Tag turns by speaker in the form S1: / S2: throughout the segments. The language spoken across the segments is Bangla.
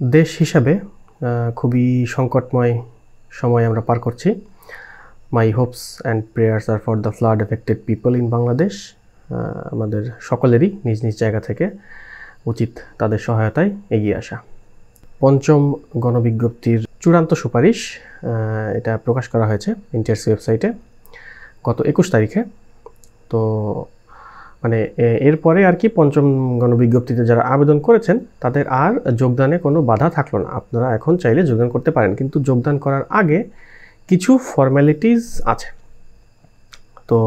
S1: দেশ হিসাবে খুবই সংকটময় সময় আমরা পার করছি। My hopes and prayers are for the flood affected people in Bangladesh. আমাদের সকলেরই নিজ নিজ জায়গা থেকে উচিত তাদের সহায়তায় এগিয়ে আসা। পঞ্চম গণবিজ্ঞপ্তির চূড়ান্ত সুপারিশ এটা প্রকাশ করা হয়েছে এনটিআরসি ওয়েবসাইটে গত 21 তারিখে। তো মানে এরপরে আর কি পঞ্চম গণবিজ্ঞপ্তিতে যারা আবেদন করেছেন তাদের আর যোগদানে কোনো বাধা থাকলো না। আপনারা এখন চাইলে যোগদান করতে পারেন, কিন্তু যোগদান করার আগে কিছু ফর্ম্যালিটিস আছে। তো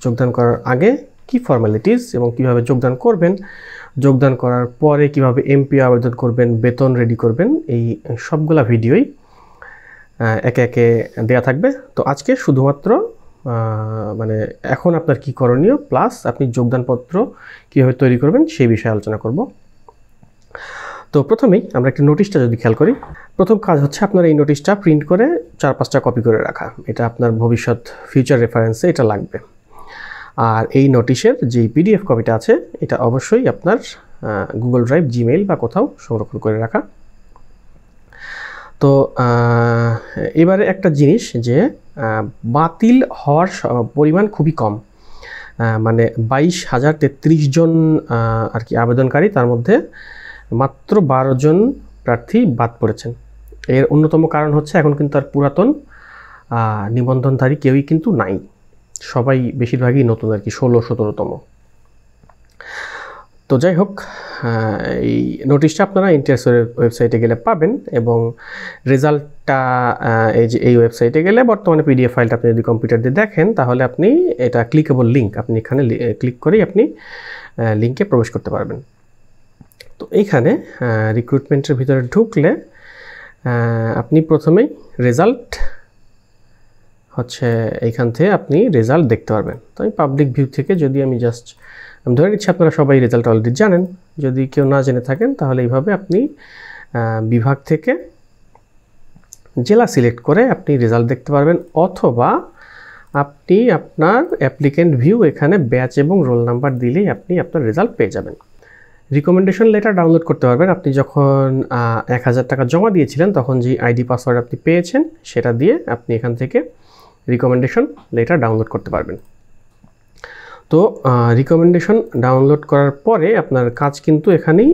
S1: যোগদান করার আগে কি ফর্ম্যালিটিস এবং কিভাবে যোগদান করবেন, যোগদান করার পরে কিভাবে এমপি আবেদন করবেন, বেতন রেডি করবেন, এই সবগুলা ভিডিওই একে একে দেয়া থাকবে। তো আজকে শুধুমাত্র মানে এখন আপনার কি করণীয় প্লাস আপনি যোগদানপত্র কীভাবে তৈরি করবেন সেই বিষয়ে আলোচনা করব। তো প্রথমেই আমরা একটি নোটিশটা যদি খেয়াল করি, প্রথম কাজ হচ্ছে আপনার এই নোটিশটা প্রিন্ট করে 4-5টা কপি করে রাখা। এটা আপনার ভবিষ্যৎ ফিউচার রেফারেন্সে এটা লাগবে। আর এই নোটিশের যে পিডিএফ কপিটা আছে এটা অবশ্যই আপনার গুগল ড্রাইভ, জিমেইল বা কোথাও সংরক্ষণ করে রাখা। তো এবারে একটা জিনিস যে বাতিল হওয়ার পরিমাণ খুবই কম, মানে 22,033 জন আর কি আবেদনকারী, তার মধ্যে মাত্র 12 জন প্রার্থী বাদ পড়েছেন। এর অন্যতম কারণ হচ্ছে এখন কিন্তু আর পুরাতন নিবন্ধনধারী কেউই কিন্তু নাই, সবাই বেশিরভাগই নতুন আর কি, 16-17তম। তো যাই হোক, এই নোটিশটা আপনারা এনটিআরসির ওয়েবসাইটে গেলে পাবেন এবং রেজাল্টটা এই ওয়েবসাইটে গেলে বর্তমানে পিডিএফ ফাইলটা আপনি যদি কম্পিউটার দিয়ে দেখেন তাহলে আপনি এটা ক্লিকেবল লিঙ্ক, আপনি এখানে ক্লিক করেই আপনি লিঙ্কে প্রবেশ করতে পারবেন। তো এইখানে রিক্রুটমেন্টের ভিতরে ঢুকলে আপনি প্রথমেই রেজাল্ট হচ্ছে এইখান থেকে আপনি রেজাল্ট দেখতে পারবেন। তো আমি পাবলিক ভিউ থেকে যদি আমি ধরে নিচ্ছি আপনারা সবাই রেজাল্ট অলরেডি জানেন, যদি কেউ না জেনে থাকেন তাহলে এইভাবে আপনি বিভাগ থেকে জেলা সিলেক্ট করে আপনি রেজাল্ট দেখতে পারবেন, অথবা আপনি আপনার অ্যাপ্লিকেন্ট ভিউ এখানে ব্যাচ এবং রোল নাম্বার দিলেই আপনি আপনার রেজাল্ট পেয়ে যাবেন। রিকমেন্ডেশন লেটার ডাউনলোড করতে পারবেন। আপনি যখন 1000 টাকা জমা দিয়েছিলেন তখন যে আইডি পাসওয়ার্ড আপনি পেয়েছেন সেটা দিয়ে আপনি এখান থেকে রিকমেন্ডেশন লেটার ডাউনলোড করতে পারবেন। তো রিকমেন্ডেশন ডাউনলোড করার পরে আপনার কাজ কিন্তু এখানেই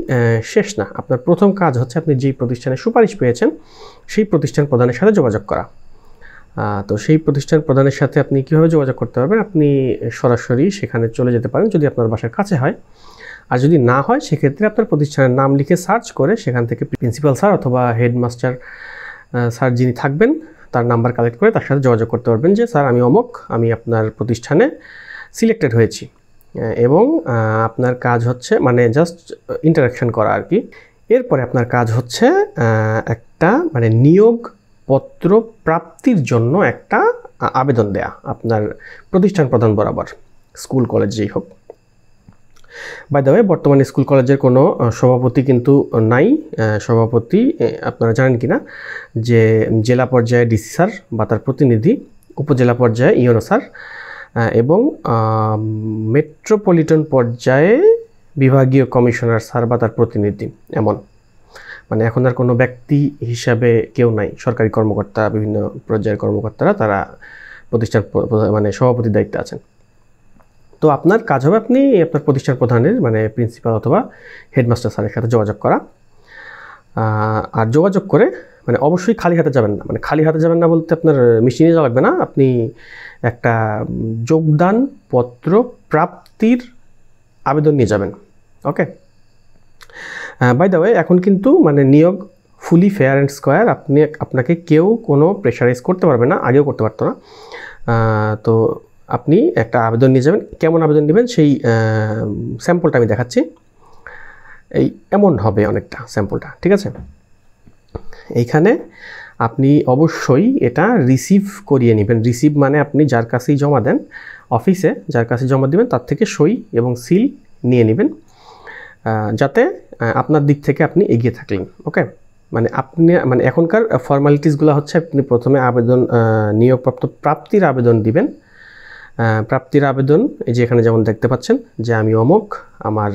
S1: শেষ না। আপনার প্রথম কাজ হচ্ছে আপনি যেই প্রতিষ্ঠানে সুপারিশ পেয়েছেন সেই প্রতিষ্ঠান প্রধানের সাথে যোগাযোগ করা। তো সেই প্রতিষ্ঠান প্রধানের সাথে আপনি কীভাবে যোগাযোগ করতে পারবেন, আপনি সরাসরি সেখানে চলে যেতে পারেন যদি আপনার বাসার কাছে হয়। আর যদি না হয় সেক্ষেত্রে আপনার প্রতিষ্ঠানের নাম লিখে সার্চ করে সেখান থেকে প্রিন্সিপাল স্যার অথবা হেডমাস্টার স্যার যিনি থাকবেন তার নাম্বার কালেক্ট করে তার সাথে যোগাযোগ করতে পারবেন যে স্যার আমি অমুক, আমি আপনার প্রতিষ্ঠানে সিলেক্টেড হয়েছি, এবং আপনার কাজ হচ্ছে মানে জাস্ট ইন্টারাকশন করা আর কি। এরপরে আপনার কাজ হচ্ছে একটা মানে নিয়োগপত্র প্রাপ্তির জন্য একটা আবেদন দেয়া আপনার প্রতিষ্ঠান প্রধান বরাবর, স্কুল কলেজ যেই হোক। বাই দ্য ওয়ে, বর্তমানে স্কুল কলেজের কোনো সভাপতি কিন্তু নাই। সভাপতি আপনারা জানেন কি না যে জেলা পর্যায়ে ডিসি স্যার বা তার প্রতিনিধি, উপজেলা পর্যায়ে ইওনো স্যার এবং মেট্রোপলিটন পর্যায়ে বিভাগীয় কমিশনার স্যার বা তার প্রতিনিধি, এমন মানে এখন আর কোনো ব্যক্তি হিসাবে কেউ নাই। সরকারি কর্মকর্তা, বিভিন্ন পর্যায়ের কর্মকর্তারা তারা প্রতিষ্ঠান মানে সভাপতির দায়িত্বে আছেন। তো আপনার কাজ হবে আপনি আপনার প্রতিষ্ঠান প্রধানের মানে প্রিন্সিপাল অথবা হেডমাস্টার স্যারের সাথে যোগাযোগ করা। আর যোগাযোগ করে মানে অবশ্যই খালি হাতে যাবেন না, মানে খালি হাতে যাবেন না বলতে আপনার মিষ্টি নিয়ে যাওয়া লাগবে না, আপনি একটা যোগদানপত্র প্রাপ্তির আবেদন নিয়ে যাবেন। ওকে, বাই দ্য ওয়ে, এখন কিন্তু মানে নিয়োগ ফুলি ফেয়ার অ্যান্ড স্কোয়ার, আপনাকে কেউ কোনো প্রেশারাইজ করতে পারবে না, আগেও করতে পারতো না। তো আপনি একটা আবেদন নিয়ে যাবেন। কেমন আবেদন নেবেন সেই স্যাম্পলটা আমি দেখাচ্ছি। এই এমন হবে অনেকটা স্যাম্পলটা, ঠিক আছে? এইখানে আপনি অবশ্যই এটা রিসিভ করিয়ে নেবেন। রিসিভ মানে আপনি যার কাছেই জমা দেন, অফিসে যার কাছে জমা দেবেন তার থেকে সই এবং সিল নিয়ে নেবেন, যাতে আপনার দিক থেকে আপনি এগিয়ে থাকলেন। ওকে, মানে আপনি মানে এখনকার ফর্মালিটিসগুলো হচ্ছে আপনি প্রথমে আবেদন নিয়োগপ্রাপ্ত প্রাপ্তির আবেদন দিবেন। প্রাপ্তির আবেদন এই যে এখানে যেমন দেখতে পাচ্ছেন যে আমি অমুক, আমার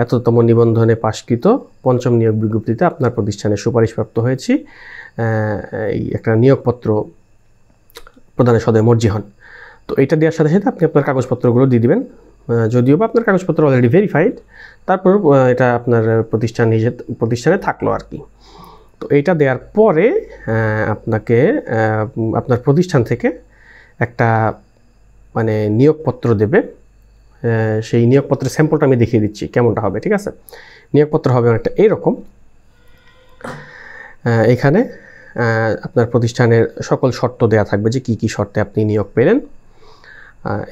S1: এততম নিবন্ধনে পাশকৃত পঞ্চম নিয়োগ বিজ্ঞপ্তিতে আপনার প্রতিষ্ঠানে সুপারিশপ্রাপ্ত হয়েছি, এই একটা নিয়োগপত্র প্রদানের সদয় মর্জি হন। তো এটা দেওয়ার সাথে সাথে আপনি আপনার কাগজপত্রগুলো দিয়ে দিবেন। যদিও বা আপনার কাগজপত্র অলরেডি ভেরিফাইড, তারপর এটা আপনার প্রতিষ্ঠানে থাকলো আর কি। তো এইটা দেওয়ার পরে আপনাকে আপনার প্রতিষ্ঠান থেকে একটা মানে নিয়োগপত্র দেবে। সেই নিয়োগপত্রের স্যাম্পলটা আমি দেখিয়ে দিচ্ছি কেমনটা হবে, ঠিক আছে? নিয়োগপত্র হবে অনেকটা এইরকম। এখানে আপনার প্রতিষ্ঠানের সকল শর্ত দেওয়া থাকবে যে কী শর্তে আপনি নিয়োগ পেলেন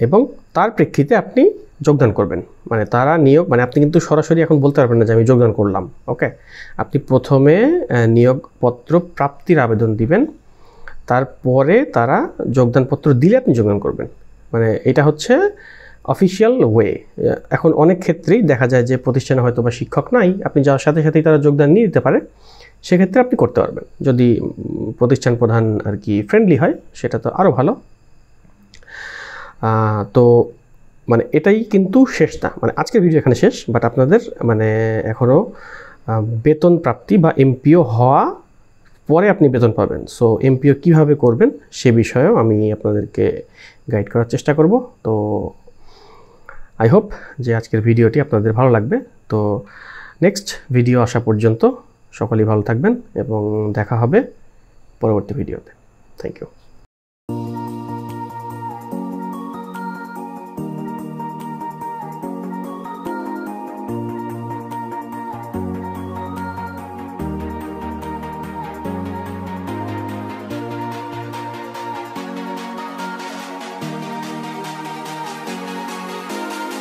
S1: এবং তার প্রেক্ষিতে আপনি যোগদান করবেন। মানে তারা নিয়োগ মানে আপনি কিন্তু সরাসরি এখন বলতে পারবেন না যে আমি যোগদান করলাম। ওকে, আপনি প্রথমে নিয়োগপত্র প্রাপ্তির আবেদন দিবেন, তারপরে তারা যোগদানপত্র দিলে আপনি যোগদান করবেন। মানে এটা হচ্ছে অফিসিয়াল ওয়ে। এখন অনেক ক্ষেত্রেই দেখা যায় যে প্রতিষ্ঠানে হয়তো বা শিক্ষক নাই, আপনি যাওয়ার সাথে সাথেই তারা যোগদান নিয়ে দিতে পারে, সেক্ষেত্রে আপনি করতে পারবেন। যদি প্রতিষ্ঠান প্রধান আর কি ফ্রেন্ডলি হয় সেটা তো আরও ভালো। তো মানে এটাই কিন্তু শেষ না, মানে আজকের ভিডিও এখানে শেষ, বাট আপনাদের মানে এখনও বেতন প্রাপ্তি বা এমপিও হওয়া পরে আপনি বেতন পাবেন। সো এমপিও কীভাবে করবেন সে বিষয়েও আমি আপনাদেরকে গাইড করার চেষ্টা করব। তো আই হোপ যে আজকের ভিডিওটি আপনাদের ভালো লাগবে। তো নেক্সট ভিডিও আসা পর্যন্ত সকলেই ভালো থাকবেন এবং দেখা হবে পরবর্তী ভিডিওতে। Thank you.